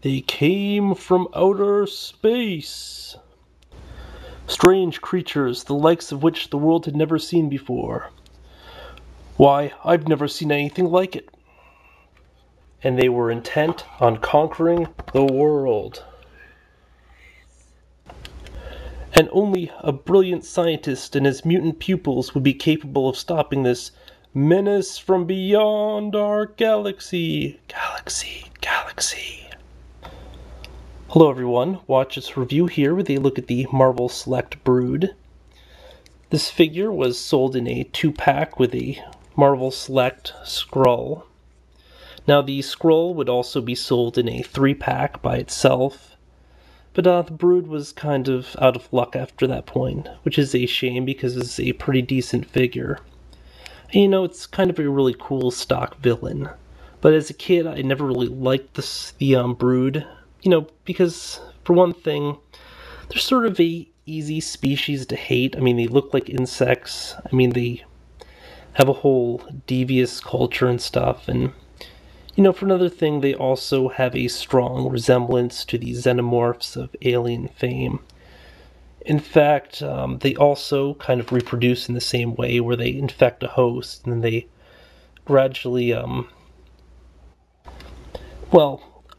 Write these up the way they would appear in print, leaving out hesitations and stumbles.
They came from outer space. Strange creatures, the likes of which the world had never seen before. Why, I've never seen anything like it. And they were intent on conquering the world. And only a brilliant scientist and his mutant pupils would be capable of stopping this menace from beyond our galaxy. Galaxy. Hello everyone, watch this review here with a look at the Marvel Select Brood. This figure was sold in a 2-pack with a Marvel Select Skrull. Now the Skrull would also be sold in a 3-pack by itself, but the Brood was kind of out of luck after that point, which is a shame because it's a pretty decent figure. And, you know, it's kind of a really cool stock villain, but as a kid I never really liked the Brood. You know, because, for one thing, they're sort of a easy species to hate. I mean, they look like insects. I mean, they have a whole devious culture and stuff. And, you know, for another thing, they also have a strong resemblance to the xenomorphs of Alien fame. In fact, they also kind of reproduce in the same way, where they infect a host, and then they gradually,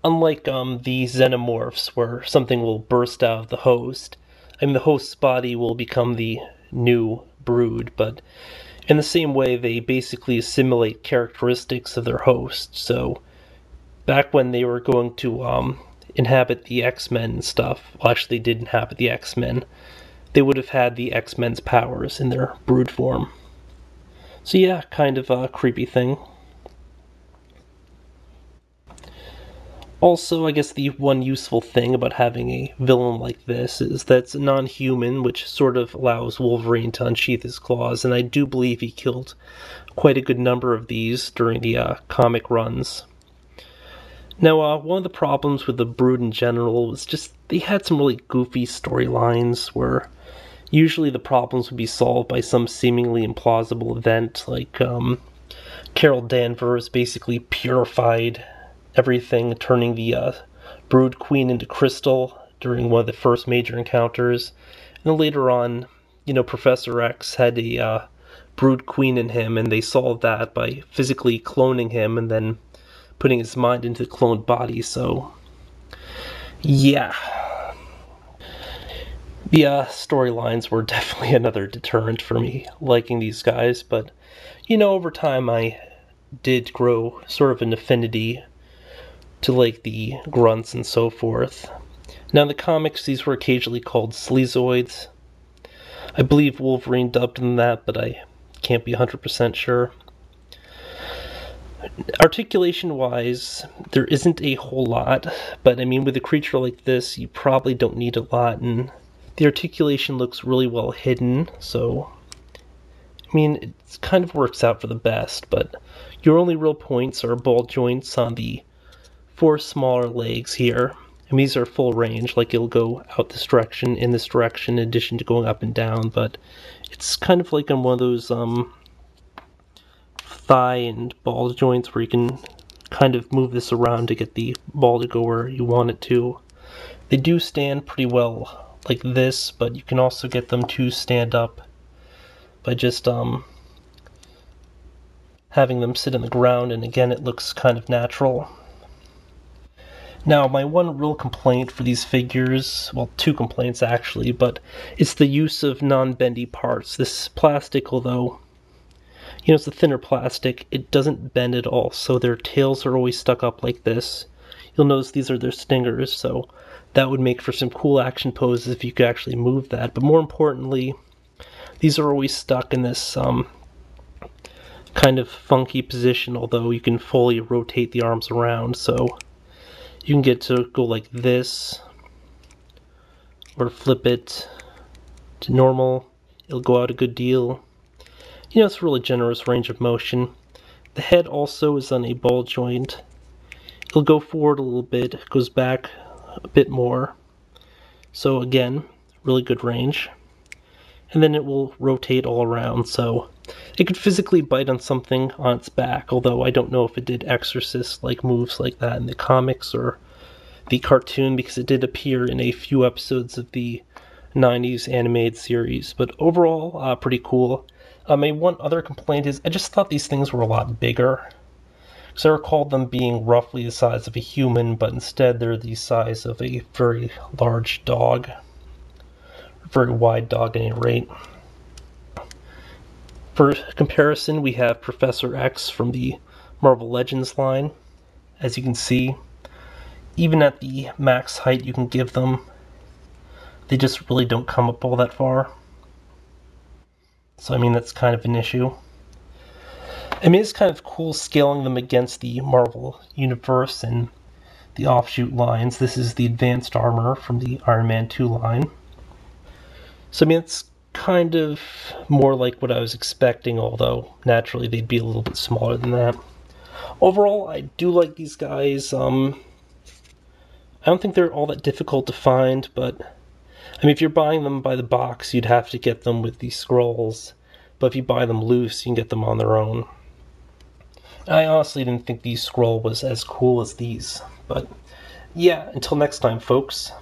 unlike the xenomorphs, where something will burst out of the host, I mean, the host's body will become the new brood, but in the same way, they basically assimilate characteristics of their host. So, back when they were going to inhabit the X-Men and stuff, well, actually, they did inhabit the X-Men, they would have had the X-Men's powers in their brood form. So yeah, kind of a creepy thing. Also, I guess the one useful thing about having a villain like this is that it's non-human, which sort of allows Wolverine to unsheath his claws, and I do believe he killed quite a good number of these during the comic runs. Now, one of the problems with the Brood in general was just they had some really goofy storylines where usually the problems would be solved by some seemingly implausible event, like Carol Danvers basically purified everything, turning the Brood Queen into crystal during one of the first major encounters. And then later on, you know, Professor X had a Brood Queen in him, and they solved that by physically cloning him and then putting his mind into the cloned body. So, yeah. The storylines were definitely another deterrent for me liking these guys, but, you know, over time I did grow sort of an affinity to like the grunts and so forth. Now in the comics, these were occasionally called sleazoids. I believe Wolverine dubbed them that, but I can't be 100% sure. Articulation-wise, there isn't a whole lot, but I mean, with a creature like this, you probably don't need a lot, and the articulation looks really well hidden, so I mean, it kind of works out for the best, but your only real points are ball joints on the 4 smaller legs here. And these are full range, like it'll go out this direction, in this direction, in addition to going up and down, but it's kind of like on one of those thigh and ball joints where you can kind of move this around to get the ball to go where you want it to. They do stand pretty well like this, but you can also get them to stand up by just having them sit on the ground, and again it looks kind of natural. Now, my one real complaint for these figures, well, 2 complaints actually, but it's the use of non-bendy parts. This plastic, although, you know, it's a thinner plastic, it doesn't bend at all, so their tails are always stuck up like this. You'll notice these are their stingers, so that would make for some cool action poses if you could actually move that. But more importantly, these are always stuck in this kind of funky position, although you can fully rotate the arms around, so you can get to go like this, or flip it to normal. It'll go out a good deal. You know, it's a really generous range of motion. The head also is on a ball joint. It'll go forward a little bit, goes back a bit more. So again, really good range. And then it will rotate all around, so it could physically bite on something on its back, although I don't know if it did Exorcist-like moves like that in the comics, or the cartoon because it did appear in a few episodes of the 90s animated series, but overall, pretty cool. My one other complaint is I just thought these things were a lot bigger. So I recall them being roughly the size of a human, but instead they're the size of a very large dog. A very wide dog at any rate. For comparison, we have Professor X from the Marvel Legends line. As you can see, even at the max height you can give them, they just really don't come up all that far. So I mean, that's kind of an issue. I mean, it's kind of cool scaling them against the Marvel Universe and the offshoot lines. This is the advanced armor from the Iron Man 2 line. So I mean, it's kind of more like what I was expecting, although naturally they'd be a little bit smaller than that. Overall, I do like these guys. I don't think they're all that difficult to find, but I mean, if you're buying them by the box, you'd have to get them with the scrolls. But if you buy them loose, you can get them on their own. I honestly didn't think the scroll was as cool as these. But yeah, until next time, folks.